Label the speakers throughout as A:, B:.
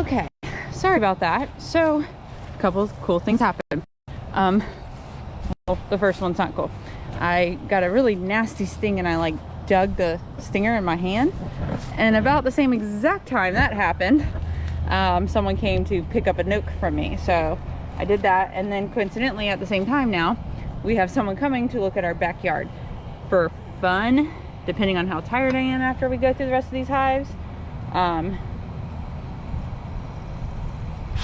A: Okay, sorry about that. So, a couple of cool things happened. Well, the first one's not cool. I got a really nasty sting and I like dug the stinger in my hand. And about the same exact time that happened, someone came to pick up a nook from me. So I did that, and then coincidentally at the same time now, we have someone coming to look at our backyard for fun, depending on how tired I am after we go through the rest of these hives.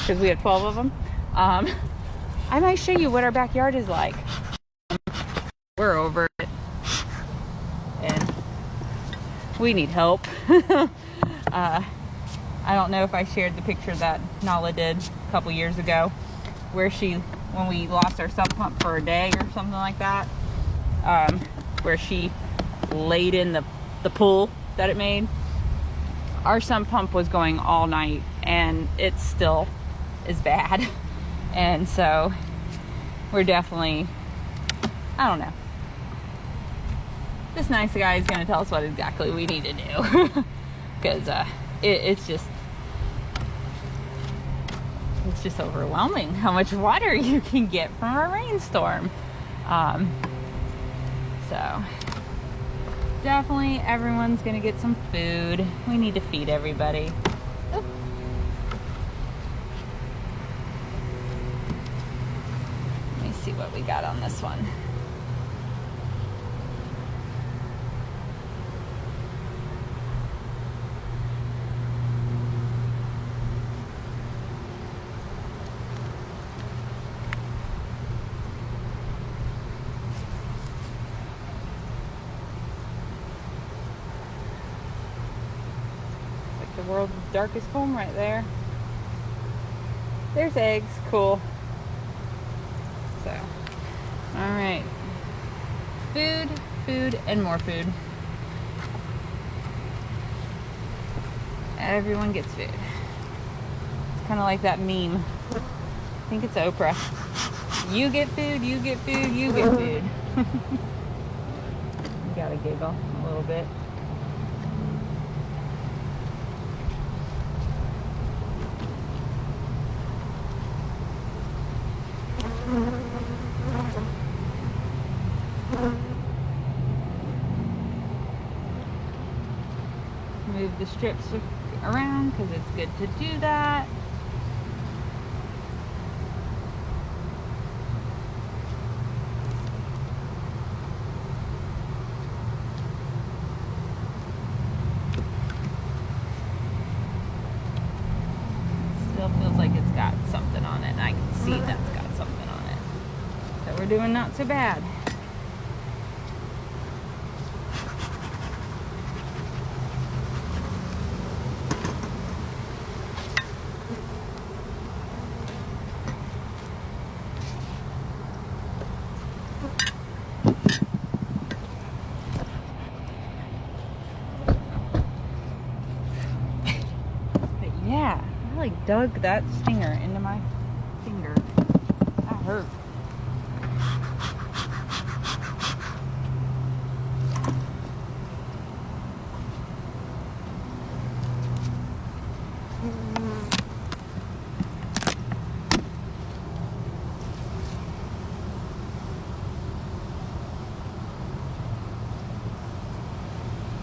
A: Because we have 12 of them. I might show you what our backyard is like. We're over it. And we need help. I don't know if I shared the picture that Nala did a couple years ago, where when we lost our sump pump for a day or something like that, where she laid in the pool that it made. Our sump pump was going all night, and it still is bad. And so we're definitely, I don't know, this nice guy is going to tell us what exactly we need to do. Because it's just overwhelming how much water you can get from a rainstorm. So definitely everyone's gonna get some food. We need to feed everybody. Oop. Let me see what we got on this one. The world's darkest home right there. There's eggs. Cool. So, all right. Food, food, and more food. Everyone gets food. It's kind of like that meme. I think it's Oprah. You get food, you get food, you get food. You gotta giggle a little bit. Move the strips around because it's good to do that. Still feels like it's got something on it, and I can see that's got something on it. So we're doing not so bad. Yeah, I like dug that stinger into my finger. That hurt.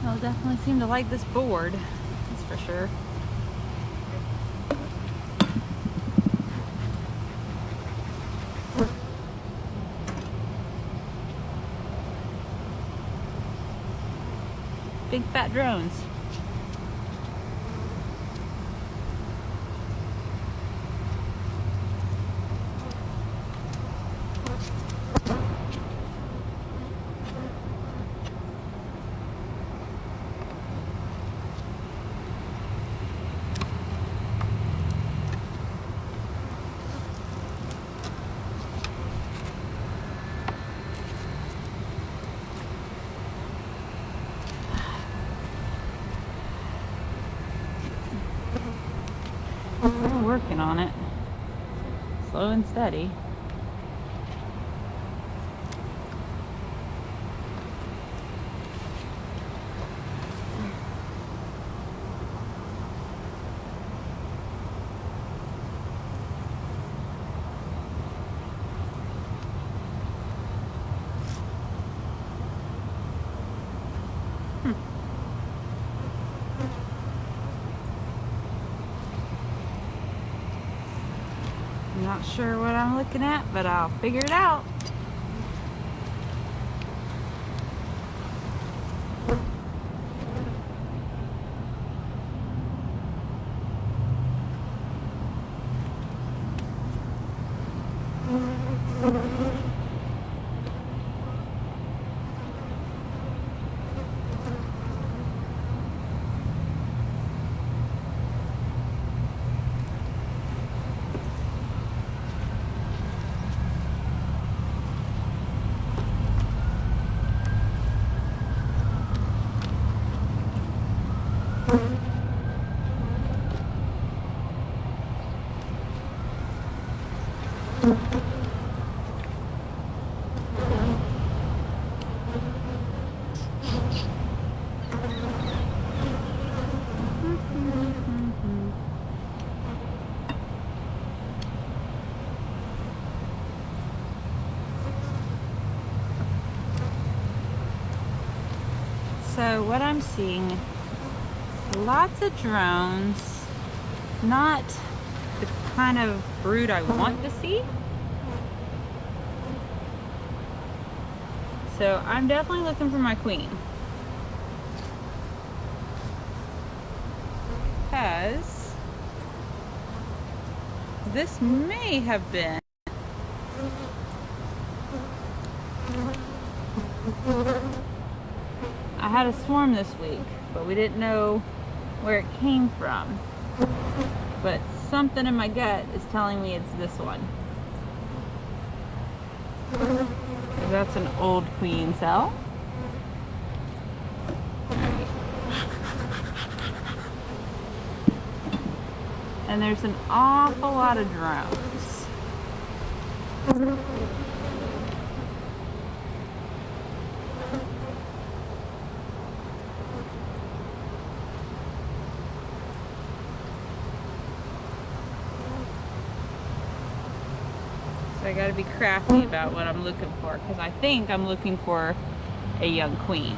A: They'll definitely seem to like this board, that's for sure. Big fat drones. We're working on it. Slow and steady. Not sure what I'm looking at, but I'll figure it out. So what I'm seeing, lots of drones, not the kind of brood I want to see. So I'm definitely looking for my queen. Because this may have been I had a swarm this week, but we didn't know where it came from. But something in my gut is telling me it's this one. That's an old queen cell. And there's an awful lot of drones. So I gotta be crafty about what I'm looking for, because I think I'm looking for a young queen.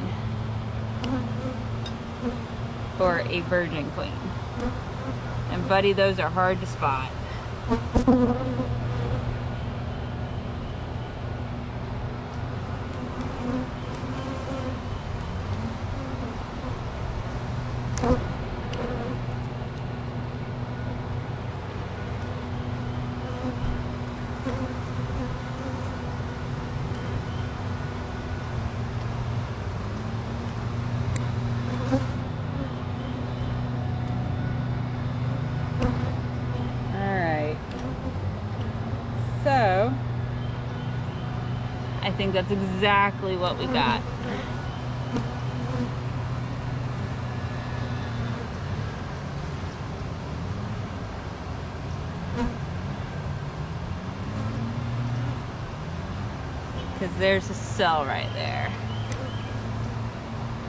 A: Or a virgin queen. And buddy, those are hard to spot. So, I think that's exactly what we got. Because there's a cell right there.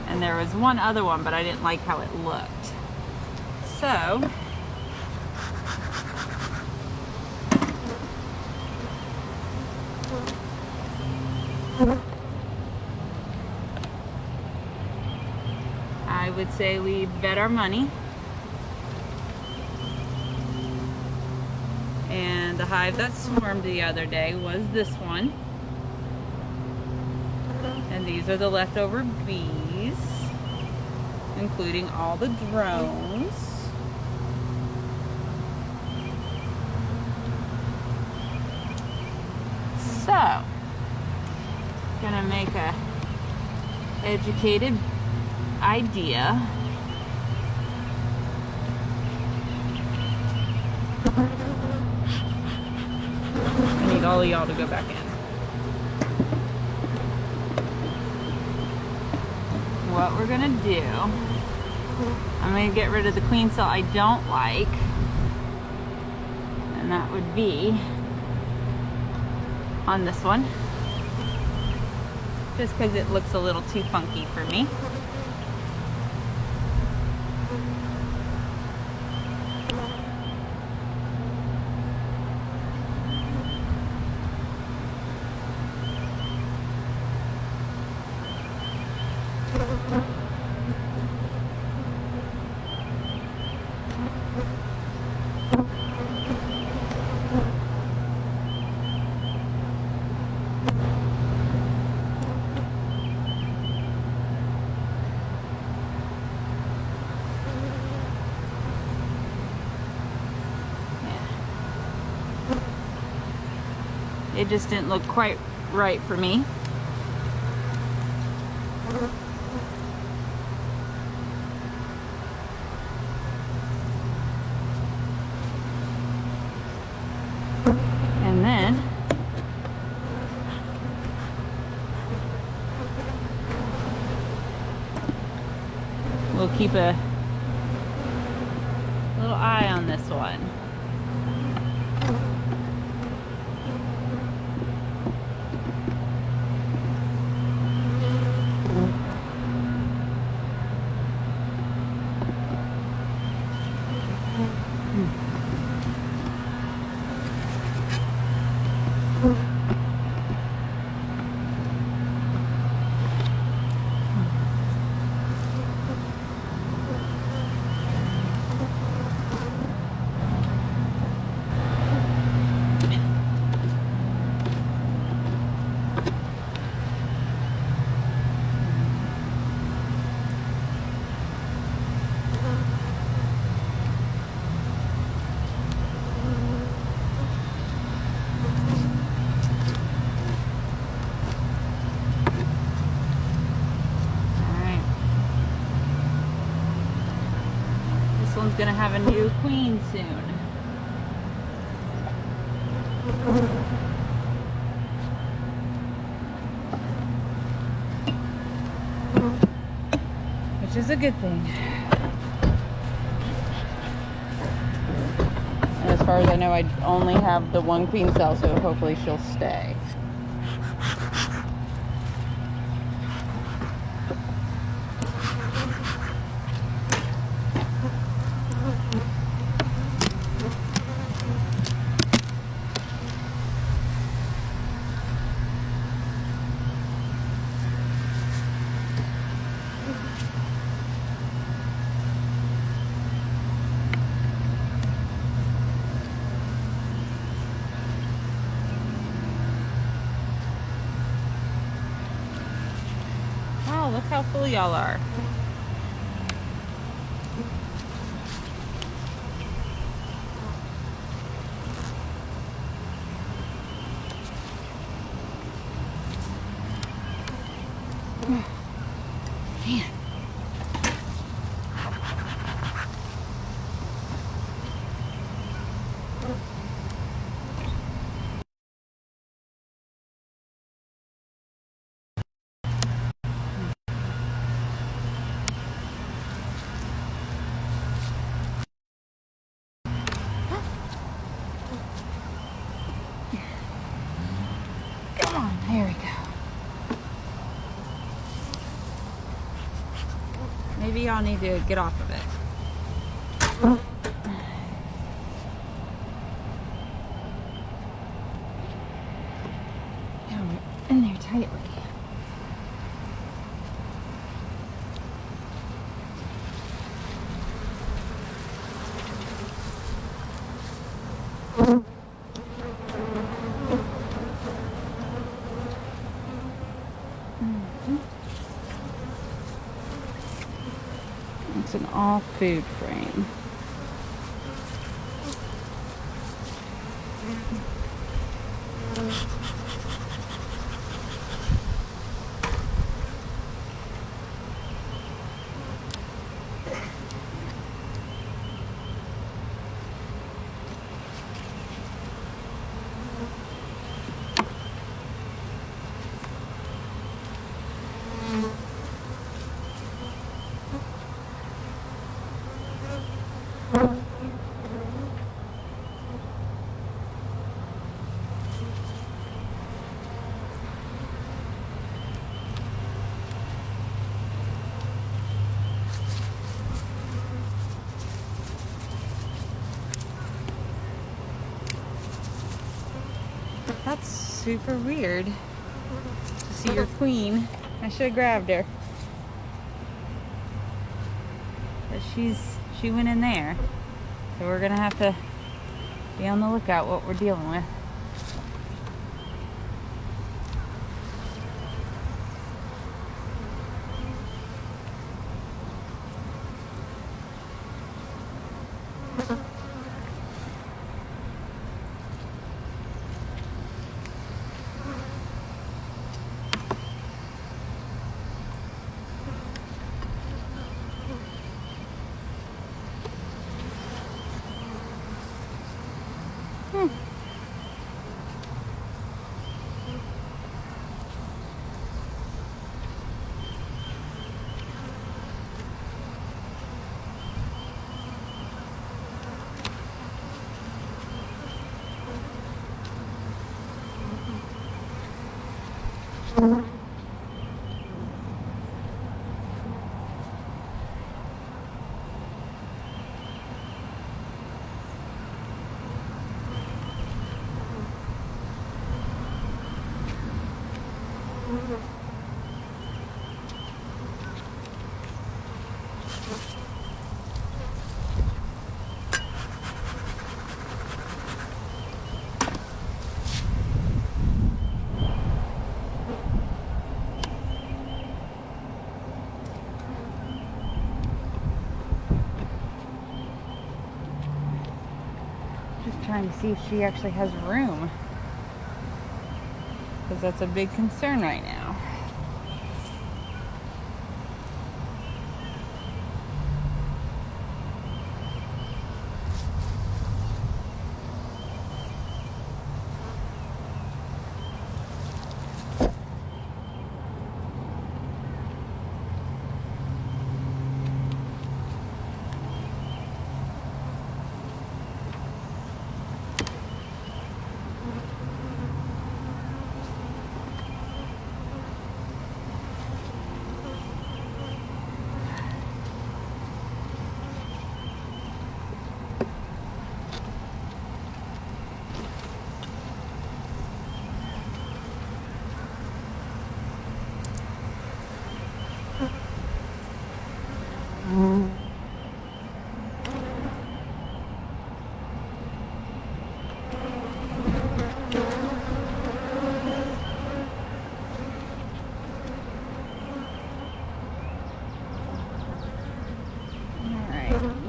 A: And there was one other one, but I didn't like how it looked. So, I would say we bet our money. And the hive that swarmed the other day was this one. And these are the leftover bees, including all the drones. So, gonna make a educated idea. I need all of y'all to go back in. What we're gonna do, I'm gonna get rid of the queen cell I don't like, and that would be on this one, just because it looks a little too funky for me. it just didn't look quite right for me. And then we'll keep a little eye on this one. This one's gonna have a new queen soon. Which is a good thing. And as far as I know, I only have the one queen cell, so hopefully she'll stay. Wow, look how full y'all are. Man. Come on, there we go. Maybe y'all need to get off of it. Yeah, we're in there tightly. It's an all food frame. That's super weird to see your queen. I should have grabbed her. But she went in there. So we're gonna have to be on the lookout what we're dealing with. Just trying to see if she actually has room, because that's a big concern right now.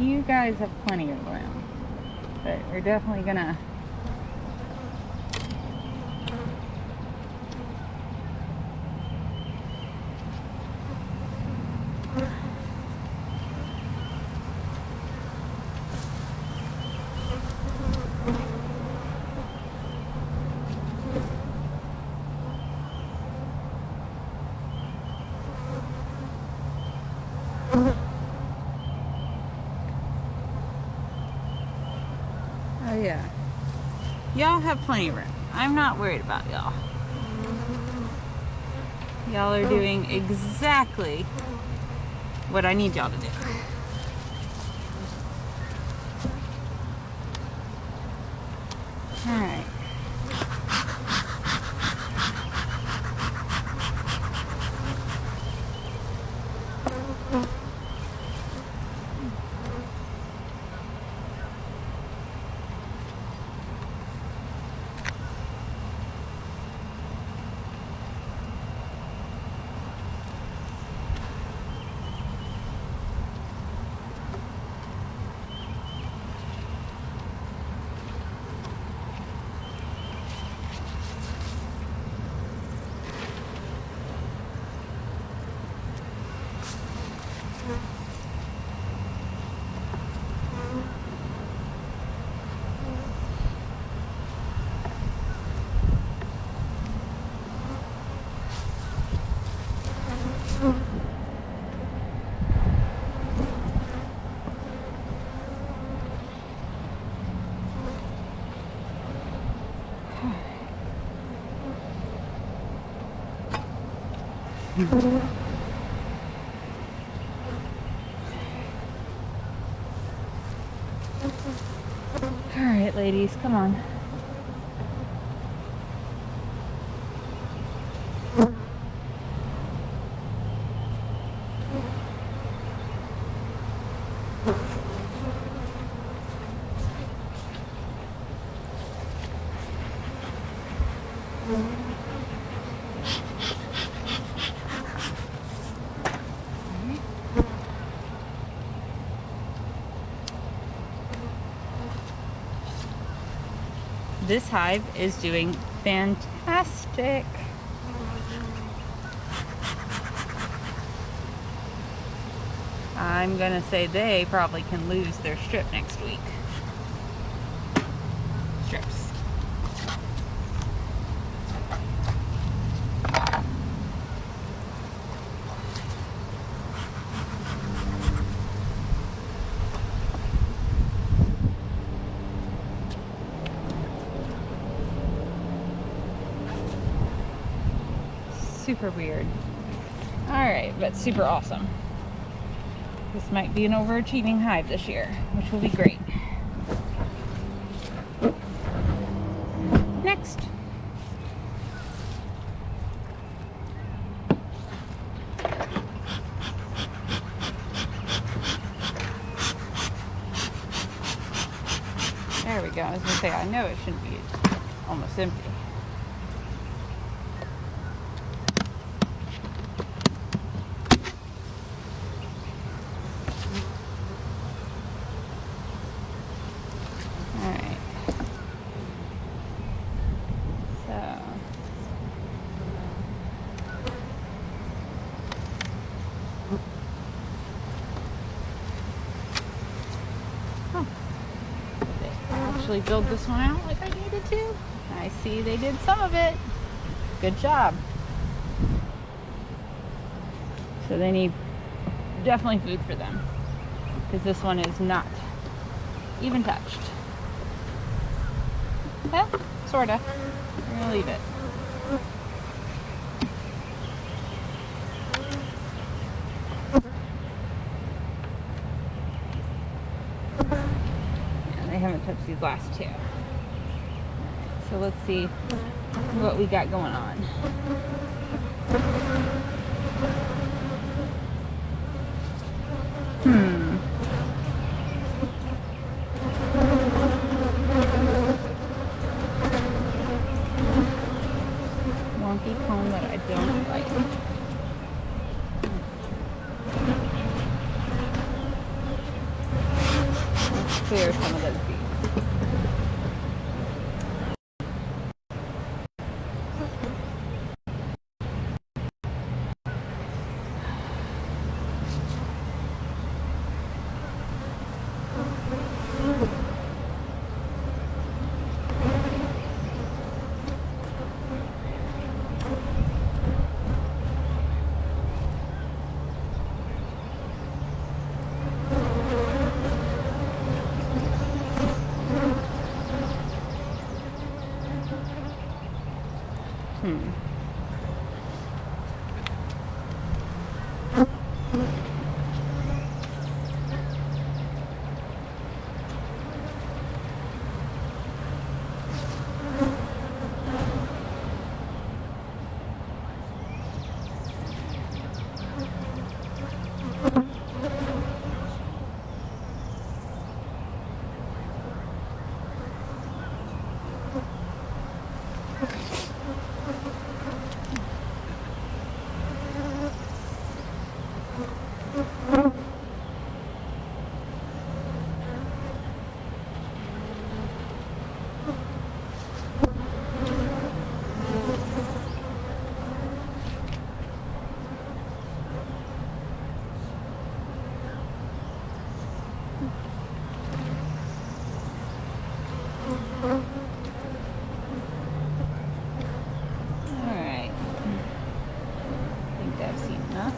A: You guys have plenty of room, but we're definitely gonna oh yeah, y'all have plenty of room. I'm not worried about y'all. Y'all are doing exactly what I need y'all to do. All right. All right, ladies, come on. This hive is doing fantastic. I'm gonna say they probably can lose their strip next week. Strips. super weird. Alright, but super awesome. This might be an overachieving hive this year, which will be great. Next. There we go. I was going to say, I know it shouldn't be almost empty. Alright. So. Huh. Actually build this one out like I needed to. I see they did some of it. Good job. So they need definitely food for them, because this one is not even touched. Well, sorta. We're gonna leave it. Yeah, they haven't touched these last two. So let's see what we got going on. Wonky comb that I don't like. Let's clear some of those beads. Alright. I think I've seen enough.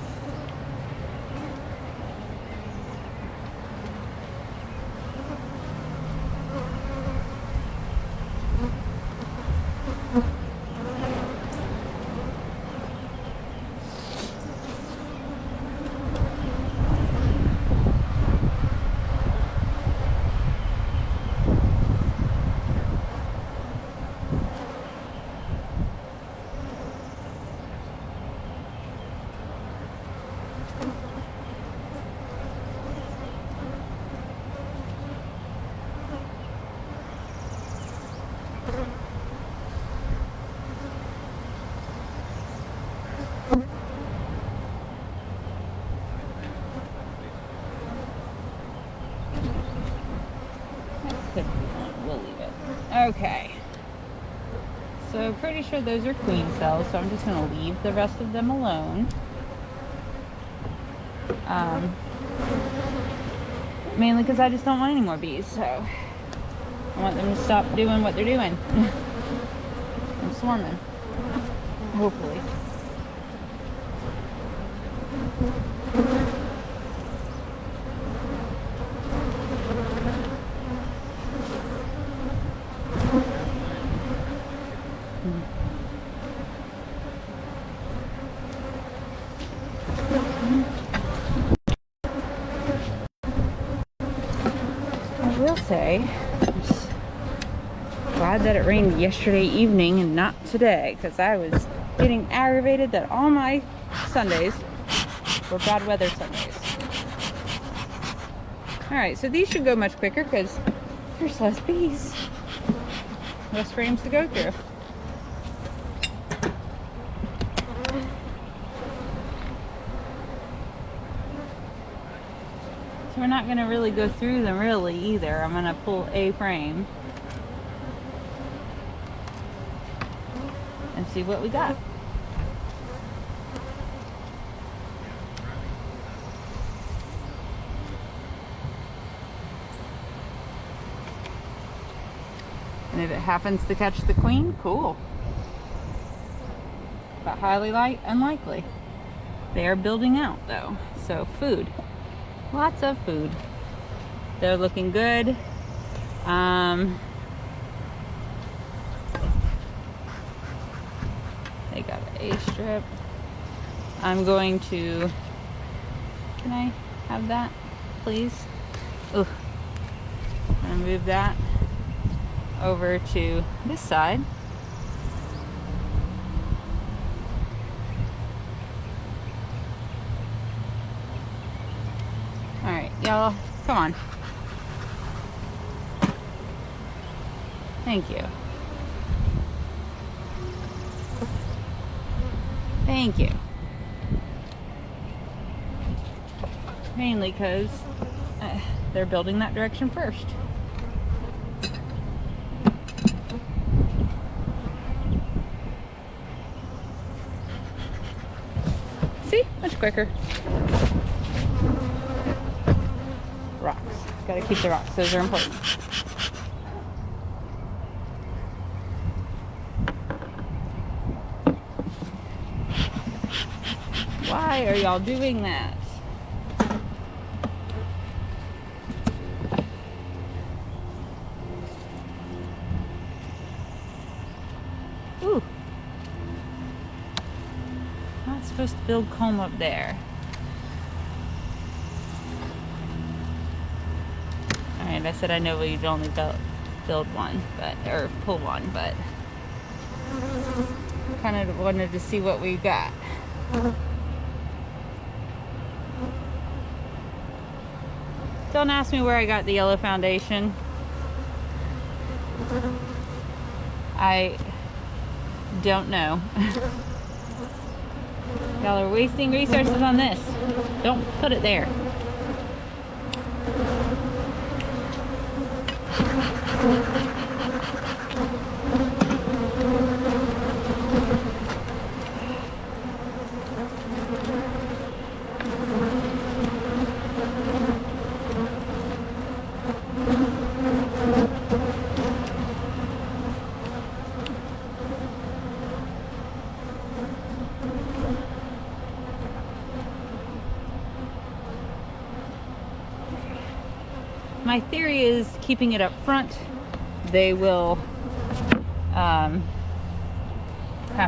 A: We'll leave it. Okay. So pretty sure those are queen cells, so I'm just going to leave the rest of them alone. Mainly because I just don't want any more bees, so I want them to stop doing what they're doing. I'm swarming. Hopefully. I will say, I'm just glad that it rained yesterday evening and not today, because I was getting aggravated that all my Sundays were bad weather Sundays. Alright, so these should go much quicker because there's less bees. Less frames to go through. So we're not going to really go through them really either. I'm going to pull a frame and see what we got. And if it happens to catch the queen, cool. But highly unlikely. They are building out though. So food. Lots of food. They're looking good. They got an A strip. I'm going to, can I have that, please? Ugh. I'm gonna move that over to this side. All right, y'all, come on. Thank you. Thank you. Mainly because they're building that direction first. See? Much quicker. Rocks. Gotta keep the rocks. Those are important. Why are y'all doing that? Ooh. Not supposed to build comb up there. Alright, I said I know we'd only build one, or pull one, but kind of wanted to see what we got. Don't ask me where I got the yellow foundation. I don't know. Y'all are wasting resources on this. Don't put it there. My theory is keeping it up front, they will have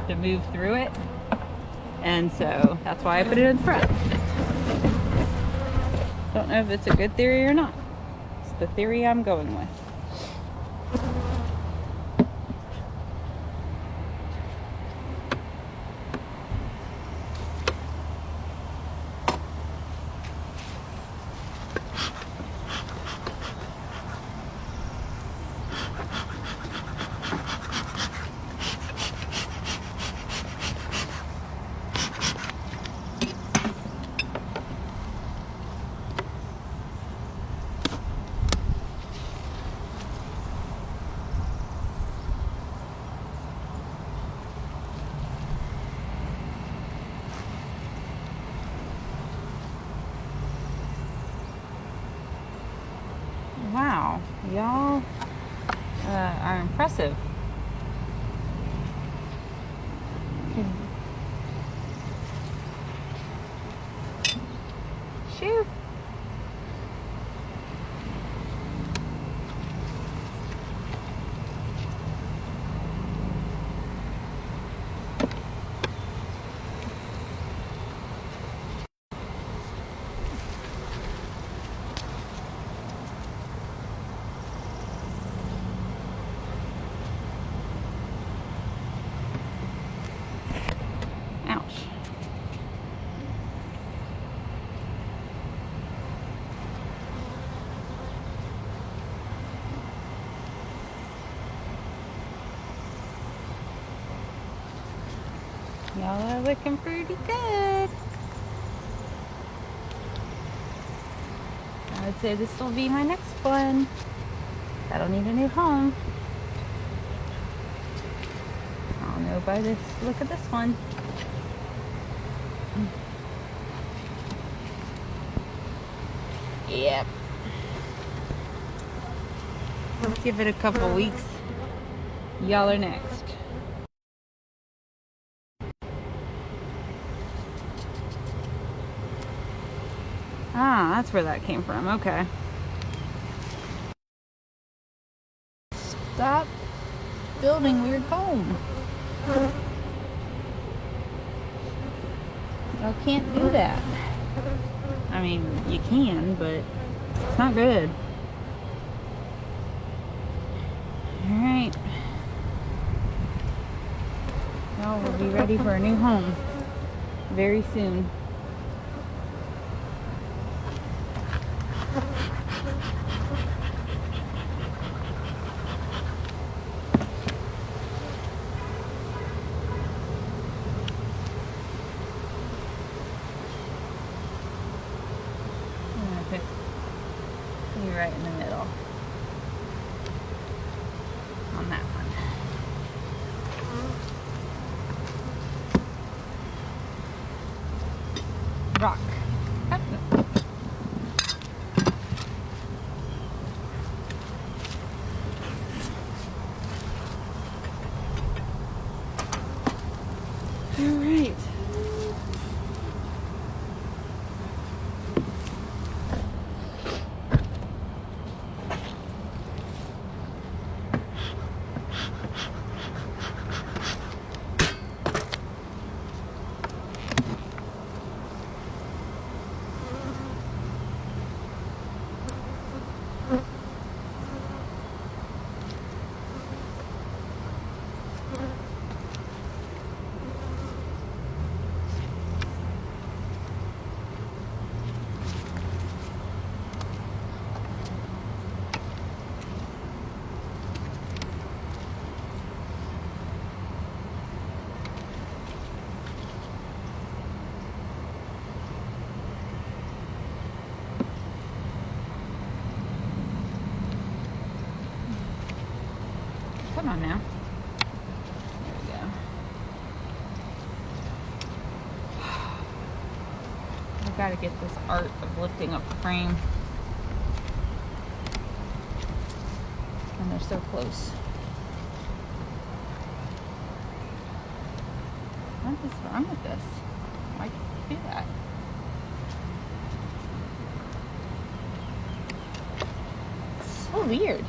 A: to move through it, and so that's why I put it in front. Don't know if it's a good theory or not. It's the theory I'm going with. Wow, y'all are impressive. Shoo. Y'all are looking pretty good. I would say this will be my next one. That'll need a new home. I'll know by this. Look at this one. Yep. Let's give it a couple weeks. Y'all are next. Ah, that's where that came from. Okay. Stop building weird home. Y'all can't do that. I mean, you can, but it's not good. Alright. Y'all will be ready for a new home very soon. You right in the middle on that one. Rock. All right. Come on now. There we go. I've got to get this art of lifting up the frame. And they're so close. What is wrong with this? Why can't you do that? It's so weird.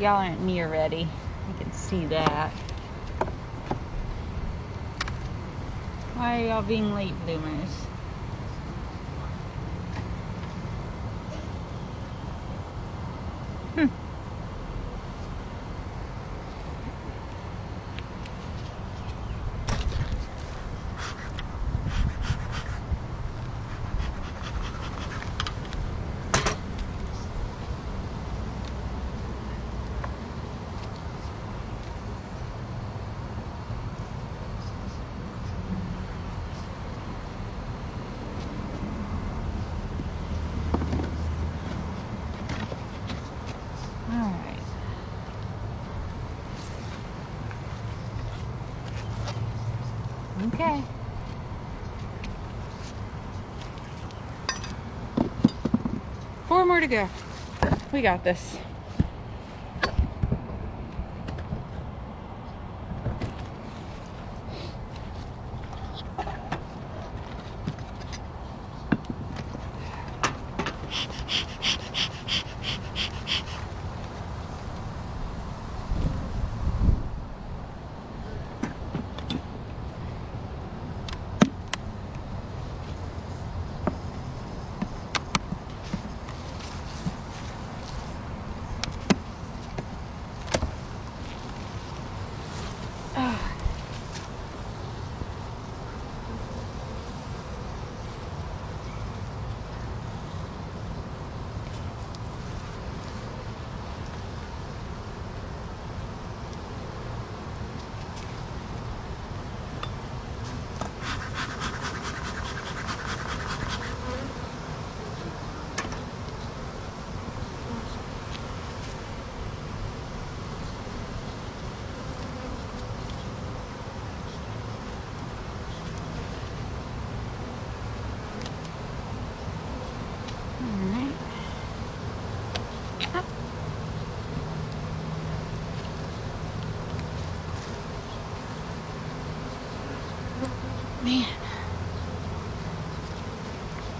A: Y'all aren't near ready. You can see that. Why are y'all being late bloomers? Okay. Four more to go. We got this. Man.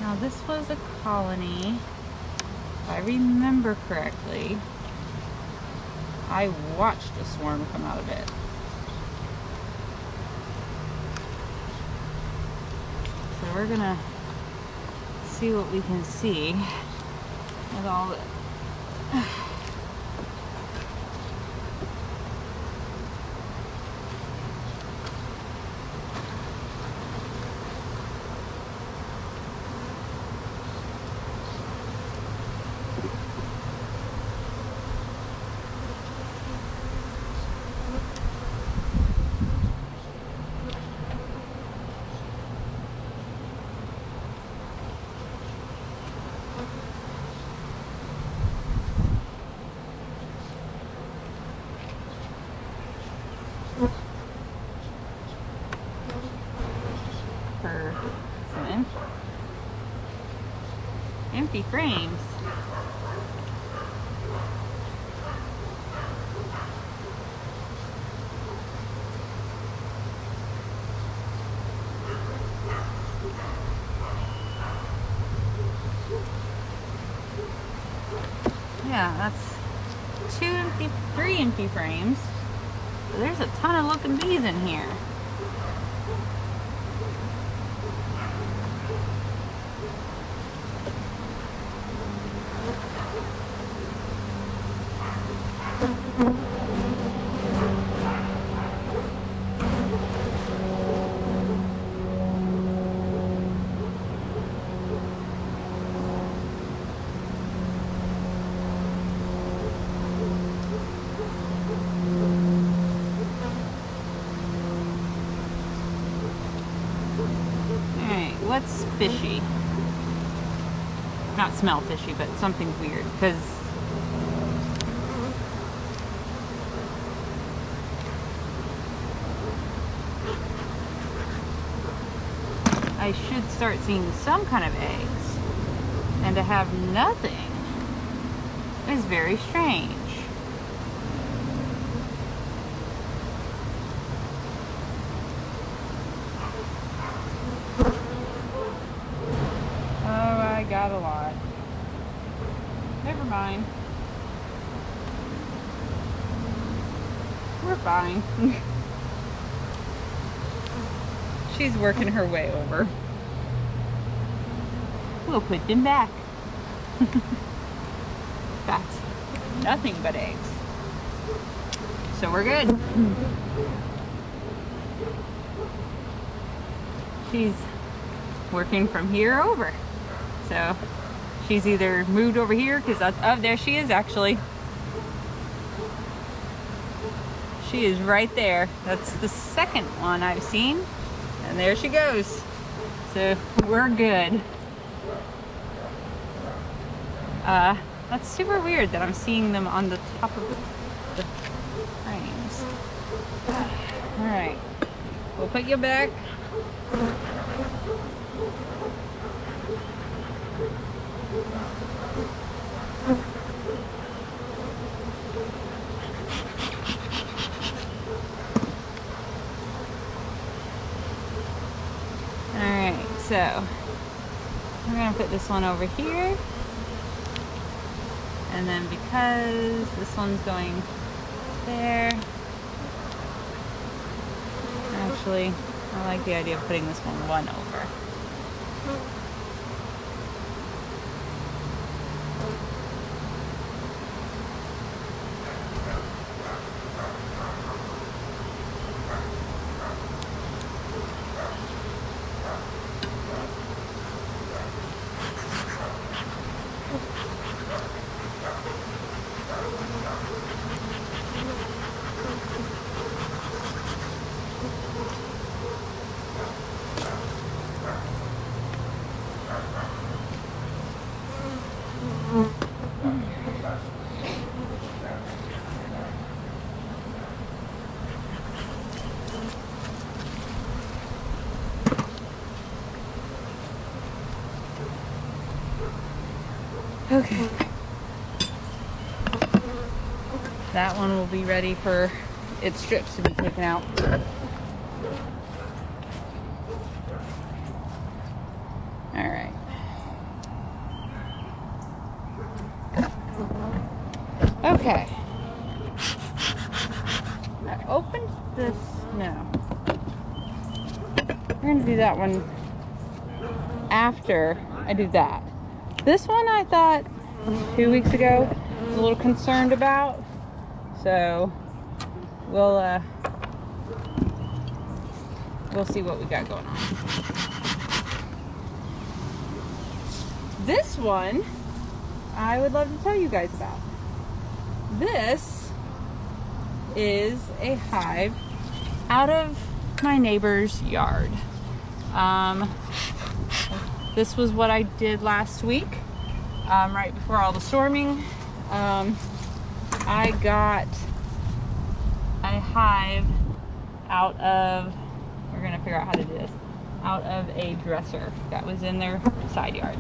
A: Now this was a colony, if I remember correctly. I watched a swarm come out of it. So we're gonna see what we can see with all the for some empty frames. Yeah, that's 3 empty frames. So there's a ton of looking bees in here. What's fishy? Not smell fishy, but something's weird, because I should start seeing some kind of eggs, and to have nothing is very strange. Got a lot. Never mind. We're fine. She's working her way over. We'll put them back. That's nothing but eggs. So we're good. She's working from here over. So she's either moved over here because oh, there she is actually. She is right there. That's the second one I've seen. And there she goes. So we're good. That's super weird that I'm seeing them on the top of the frames. Alright. We'll put you back. Alright, so we're going to put this one over here. And then because this one's going there, actually, I like the idea of putting this one over. Okay. That one will be ready for its strips to be taken out. Okay. I opened this. No. We're going to do that one after I do that. This one I thought 2 weeks ago I was a little concerned about. So we'll see what we got going on. This one I would love to tell you guys about. This is a hive out of my neighbor's yard. This was what I did last week, right before all the storming. I got a hive out of, we're gonna figure out how to do this, out of a dresser that was in their side yard.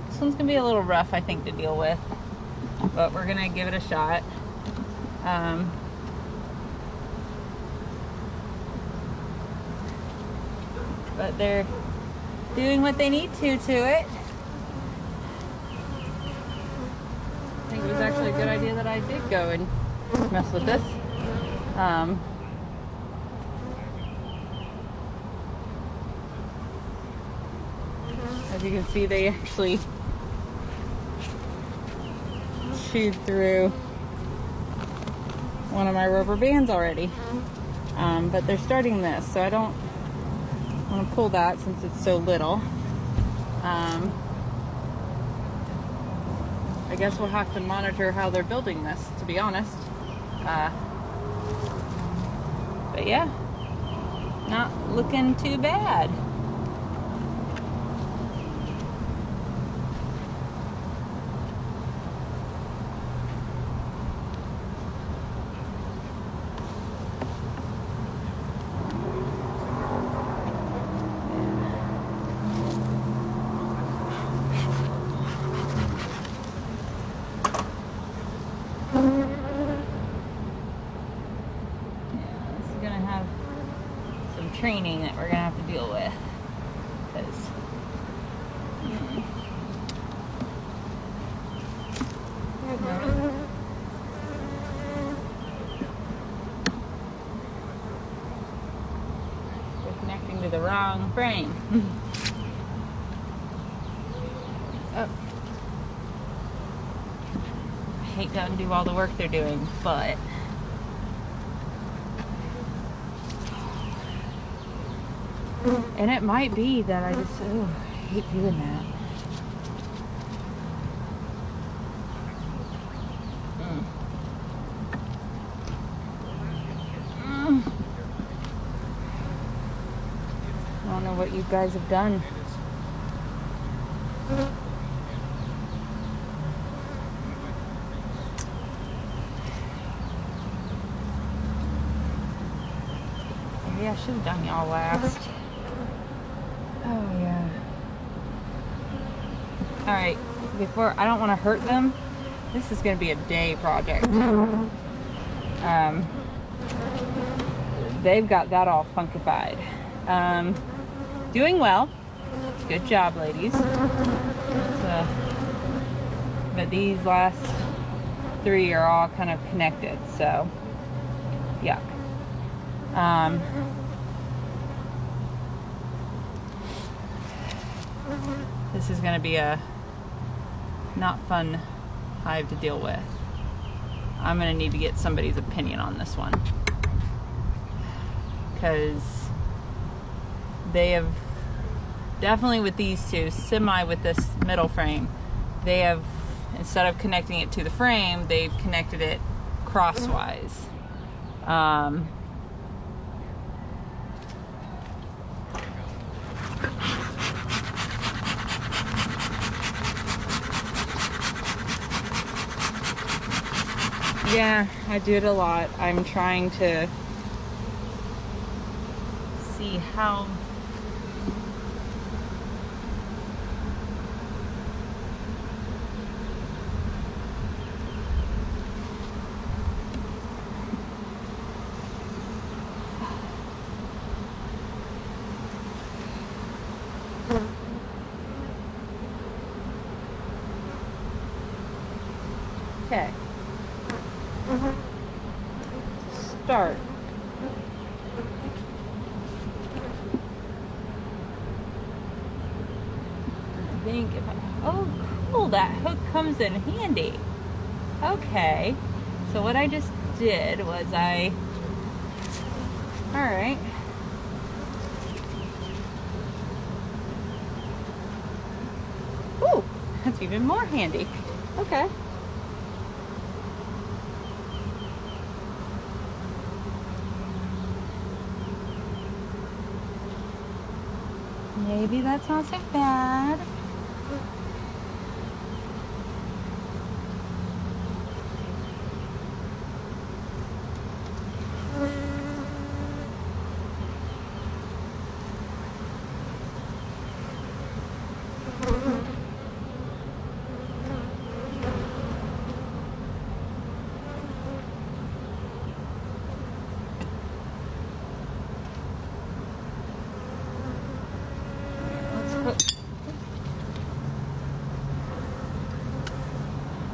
A: This one's gonna be a little rough, I think, to deal with, but we're gonna give it a shot. But they're doing what they need to it. I think it was actually a good idea that I did go and mess with this. As you can see, they actually chewed through one of my rubber bands already. But they're starting this, so I don't want to pull that since it's so little. I guess we'll have to monitor how they're building this, to be honest. But yeah, not looking too bad. Training that we're gonna have to deal with, because we're connecting to the wrong frame. Oh. I hate to undo all the work they're doing, but and it might be that I just, I hate doing that. I don't know what you guys have done. Maybe I should have done y'all last. Oh yeah. Alright, before, I don't want to hurt them. This is going to be a day project. They've got that all funkified. Doing well. Good job, ladies. But these last 3 are all kind of connected, so yuck. This is going to be a not fun hive to deal with. I'm going to need to get somebody's opinion on this one, because they have definitely, with these two, semi with this middle frame, they have, instead of connecting it to the frame, they've connected it crosswise. Yeah, I do it a lot. I'm trying to see how start. I think if I, oh cool, that hook comes in handy. Okay, so what I just did was alright. Ooh, that's even more handy. Okay. Maybe that's not so bad.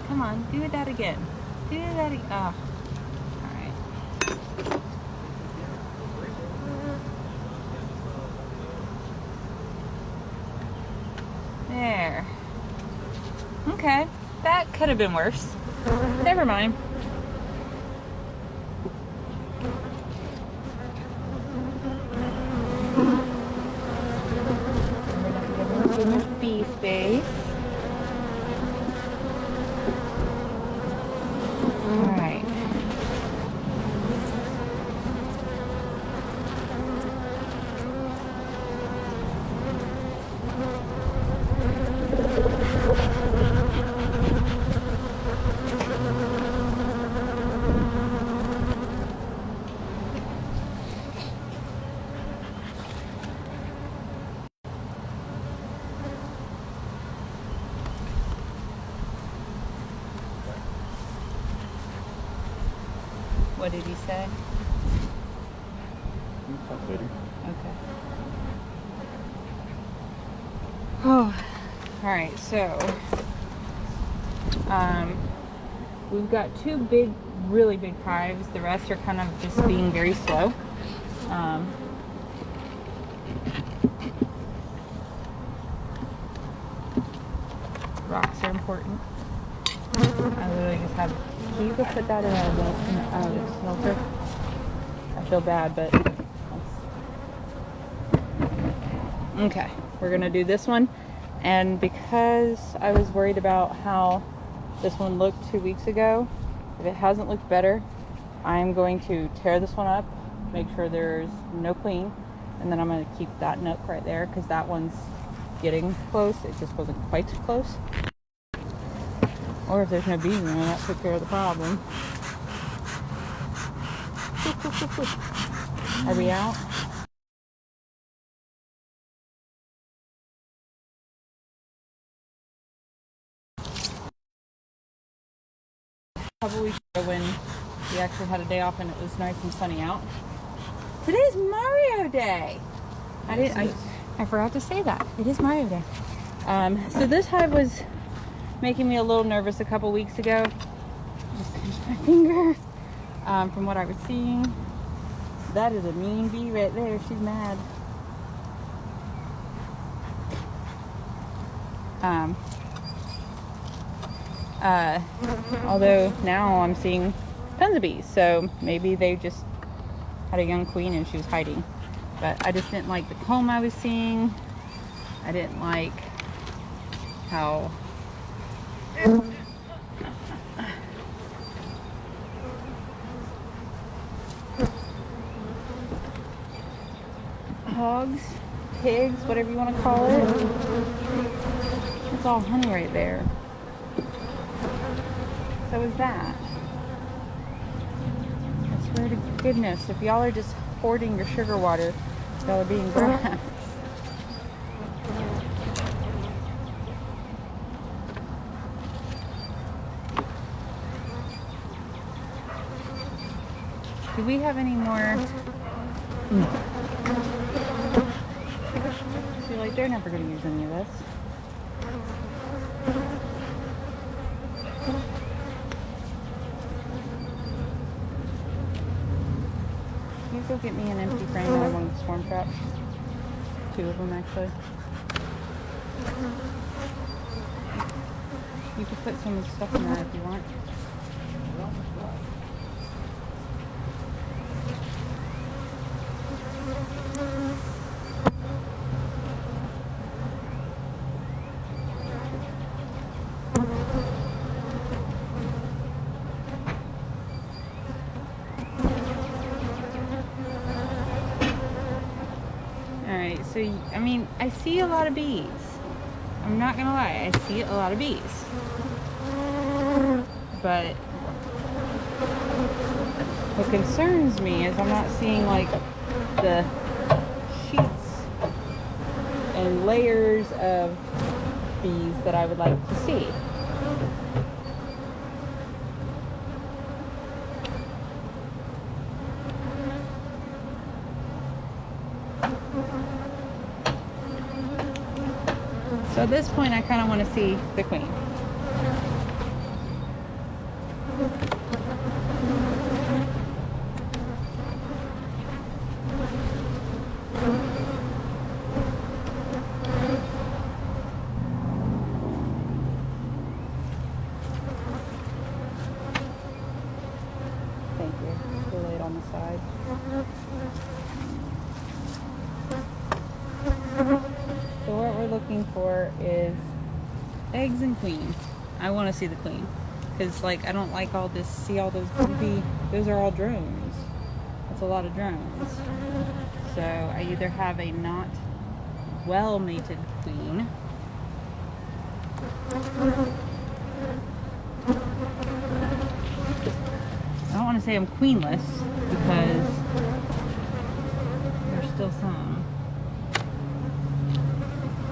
A: Come on, do that again. Do that again. Oh. Alright. There. Okay. That could have been worse. Never mind. Too much bee space. Alright. What did he say? Okay. Oh, all right. So, we've got two big, really big hives. The rest are kind of just being very slow. Rocks are important. I literally just have. Can you go put that in a smelter? I feel bad, but okay. We're gonna do this one, and because I was worried about how this one looked 2 weeks ago, if it hasn't looked better, I'm going to tear this one up, make sure there's no queen, and then I'm going to keep that nook right there because that one's getting close. It just wasn't quite close. Or if there's no bees in there, that took care of the problem. Are we out? A couple weeks ago when we actually had a day off and it was nice and sunny out. Today's Mario Day. I forgot to say that. It is Mario Day. So this hive was making me a little nervous a couple weeks ago. Just pinched my finger. From what I was seeing, that is a mean bee right there. She's mad. Although now I'm seeing tons of bees, so maybe they just had a young queen and she was hiding. But I just didn't like the comb I was seeing. I didn't like how hogs, pigs, whatever you want to call it. It's all honey right there. So is that. I swear to goodness, if y'all are just hoarding your sugar water, y'all are being grass. Do we have any more? I feel like they're never going to use any of this. you go get me an empty frame and one of the storm traps? 2 of them, actually. You could put some of the stuff in that if you want. Alright, so, I mean, I see a lot of bees. I'm not gonna lie, I see a lot of bees. But what concerns me is I'm not seeing like the sheets and layers of bees that I would like to see. So at this point I kind of want to see the queen. Thank you. We'll lay it on the side. So what we're looking for is eggs and queen. I want to see the queen. Because, like, I don't like all this, see all those goofy, those are all drones. That's a lot of drones. So I either have a not well-mated queen, I don't want to say I'm queenless, because there's still some.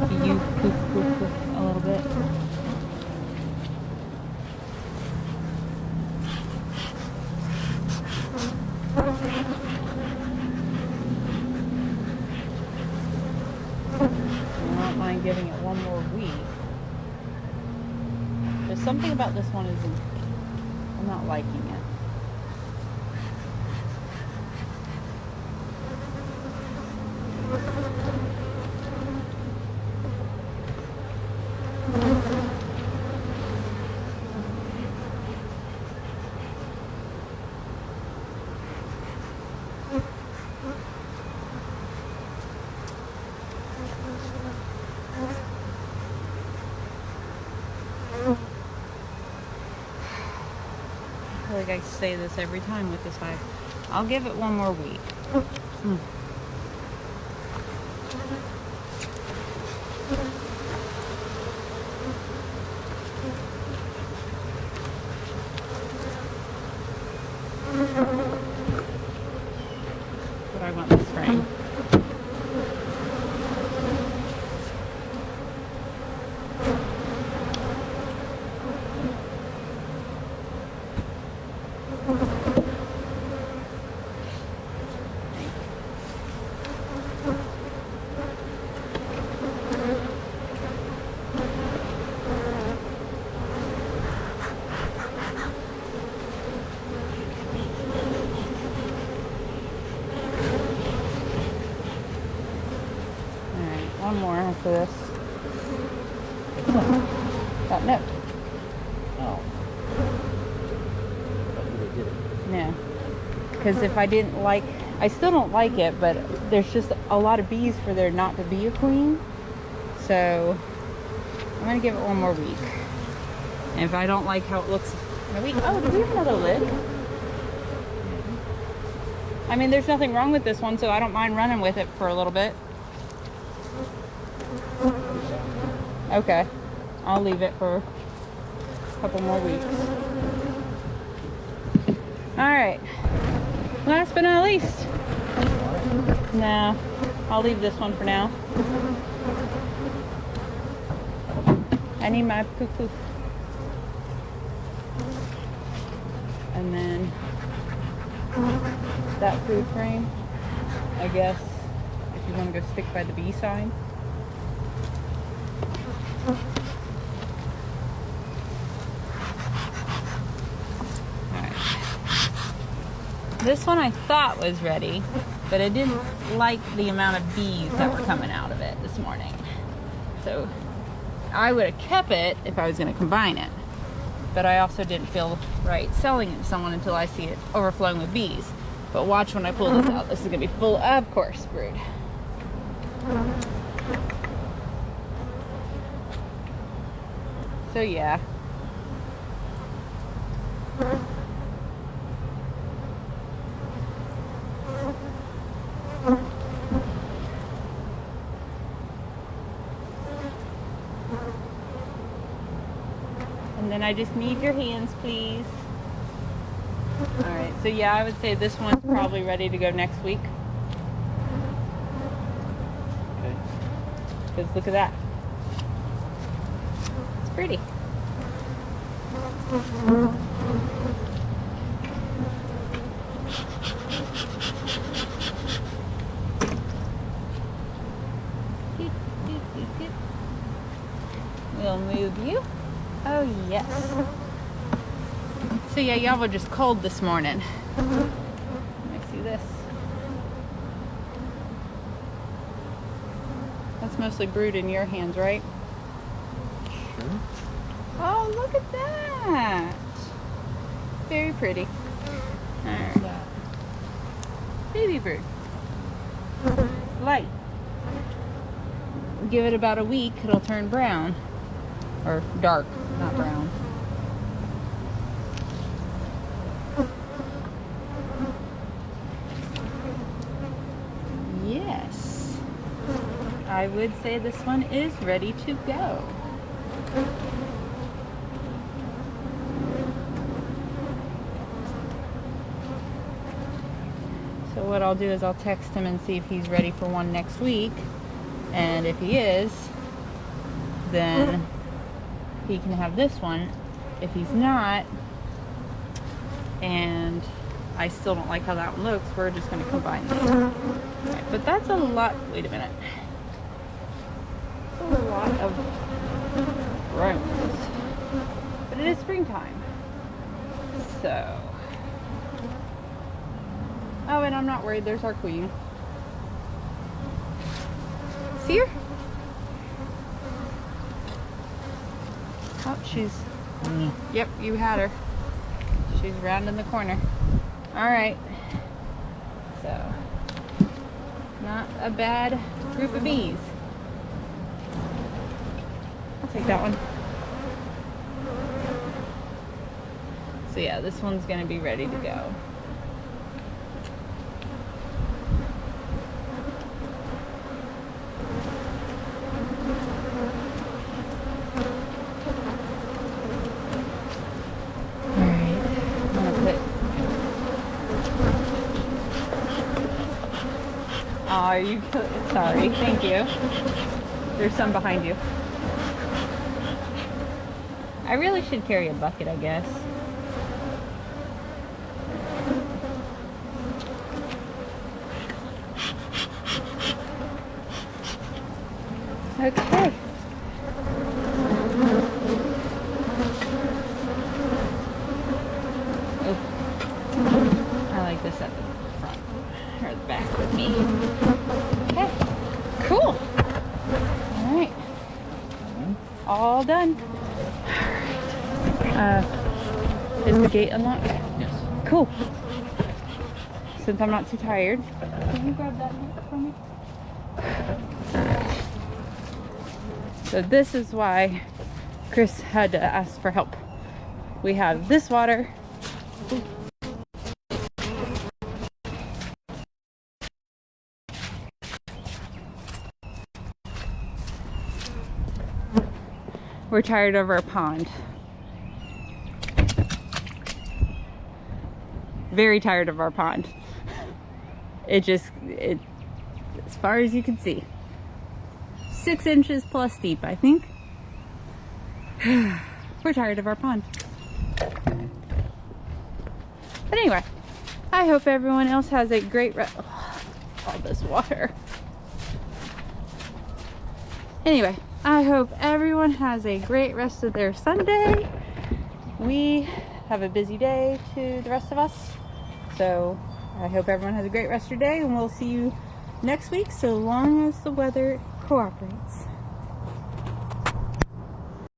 A: You poof poof poof a little bit. I don't mind giving it one more week. There's something about this one I'm not liking it. I feel like I say this every time with this hive. I'll give it one more week. But I want this frame. One more after this. Got nipped.
B: Oh. But you did it.
A: No. Because if I didn't like, I still don't like it, but there's just a lot of bees for there not to be a queen. So I'm going to give it one more week. And if I don't like how it looks in a week, oh, do we have another lid? I mean, there's nothing wrong with this one, so I don't mind running with it for a little bit. Okay, I'll leave it for a couple more weeks. Alright, last but not least. No, I'll leave this one for now. I need my poof poof. And then that food frame, I guess, if you want to go stick by the bee sign. This one I thought was ready, but I didn't like the amount of bees that were coming out of it this morning. So I would have kept it if I was going to combine it. But I also didn't feel right selling it to someone until I see it overflowing with bees. But watch when I pull this out. This is going to be full of course brood. So yeah. And then I just need your hands, please. Alright, so yeah, I would say this one's probably ready to go next week.
B: Okay.
A: Because look at that. It's pretty. We'll move you. Oh, yes. So yeah, y'all were just cold this morning. Let me see this. That's mostly brood in your hands, right?
B: Sure.
A: Oh, look at that. Very pretty. Alright. Baby brood. Light. Give it about a week, it'll turn brown. Or dark, not brown. Yes. I would say this one is ready to go. So what I'll do is I'll text him and see if he's ready for one next week. And if he is, then he can have this one. If he's not, and I still don't like how that one looks, we're just going to combine these. Right, but that's a lot. Wait a minute. That's a lot of rooms. But it is springtime. So. Oh, and I'm not worried. There's our queen. See her? Oh, she's... Yep, you had her. She's round in the corner. Alright. So, not a bad group of bees. I'll take that one. So yeah, this one's going to be ready to go. Oh, you sorry. Thank you. There's some behind you. I really should carry a bucket, I guess. Okay. Oh, I like this at the front or the back with me. Okay, cool. All right, all done. All right. Is the gate unlocked?
B: Yes.
A: Cool. Since I'm not too tired, can you grab that for me? So this is why Chris had to ask for help. We have this water. We're tired of our pond. Very tired of our pond. It as far as you can see. 6 inches plus deep, I think. We're tired of our pond. But anyway, I hope everyone else has a great all this water. Anyway, I hope everyone has a great rest of their Sunday. We have a busy day to the rest of us. So I hope everyone has a great rest of your day, and we'll see you next week so long as the weather cooperates.